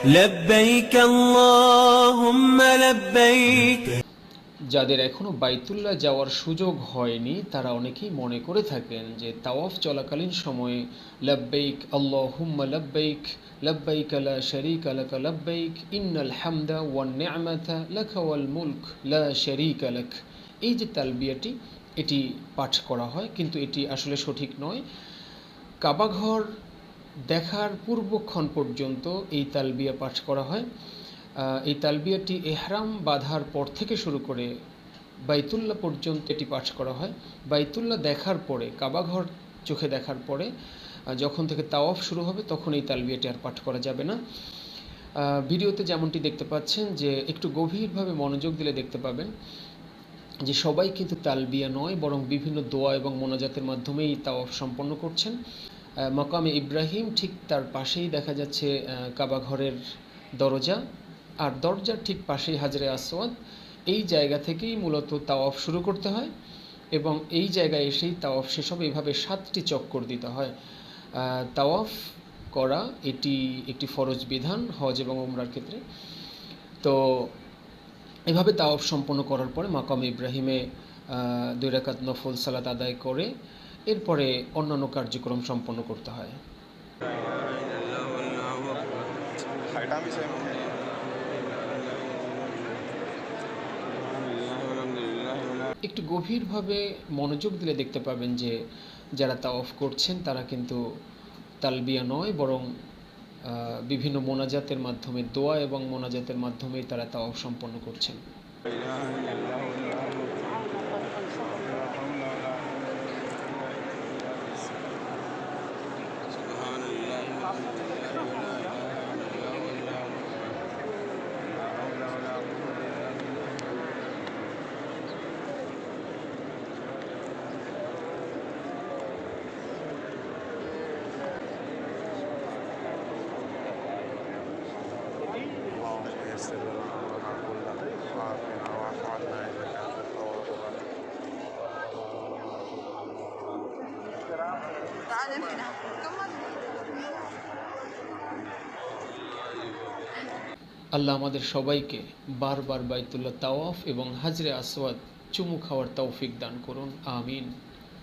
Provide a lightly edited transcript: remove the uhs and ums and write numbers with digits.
لبيك اللهم لبيك। যাদের এখনও বাইতুল্লাহ যাওয়ার সুযোগ হয়নি তারা অনেকেই মনে করে থাকেন যে তাওয়াফ চলাকালীন সময়ে লাব্বাইক আল্লাহুম্মা লাব্বাইক লাব্বাইক লা শারীকা লাক লাব্বাইক ইন্নাল হামদা ওয়ান নি'মাতা লাক ওয়াল মুলক লা শারীকা লাক, এই যে তালবিয়াটি এটি পাঠ করা হয়, কিন্তু এটি আসলে সঠিক নয়। কাবাঘর দেখার পূর্বক্ষণ পর্যন্ত এই তালবিয়া পাঠ করা হয়। এই তালবিয়াটি এহরাম বাঁধার পর থেকে শুরু করে বাইতুল্লাহ পর্যন্ত এটি পাঠ করা হয়। বাইতুল্লাহ দেখার পরে, কাবাঘর চোখে দেখার পরে যখন থেকে তাওয়াফ শুরু হবে তখন এই তালবিয়াটি আর পাঠ করা যাবে না। ভিডিওতে যেমনটি দেখতে পাচ্ছেন, যে একটু গভীরভাবে মনোযোগ দিলে দেখতে পাবেন যে সবাই কিন্তু তালবিয়া নয়, বরং বিভিন্ন দোয়া এবং মোনাজাতের মাধ্যমেই তাওয়াফ সম্পন্ন করছেন। মাকামে ইব্রাহিম, ঠিক তার পাশেই দেখা যাচ্ছে কাবাঘরের দরজা, আর দরজার ঠিক পাশেই হাজরে আসওয়াদ। এই জায়গা থেকেই মূলত তাওয়াফ শুরু করতে হয় এবং এই জায়গায় এসেই তাওয়াফ শেষ হবে। এভাবে 7টি চক্কর দিতে হয়। তাওয়াফ করা এটি একটি ফরজ বিধান হজ এবং উমরার ক্ষেত্রে। তো এভাবে তাওয়াফ সম্পন্ন করার পরে মাকাম ইব্রাহিমে 2 রাকাত নফল সালাত আদায় করে এরপরে অন্যান্য কার্যক্রম সম্পন্ন করতে হয়। একটু গভীরভাবে মনোযোগ দিলে দেখতে পাবেন যে যারা তাওয়াফ করছেন তারা কিন্তু তালবিয়া নয়, বরং বিভিন্ন মোনাজাতের মাধ্যমে, দোয়া এবং মোনাজাতের মাধ্যমেই তারা তাওয়াফ সম্পন্ন করছেন। আল্লাহ আমাদের সবাইকে বারবার বাইতুল্লাহ তাওয়াফ এবং হাজরে আসওয়াদ চুমু খাওয়ার তৌফিক দান করুন, আমিন।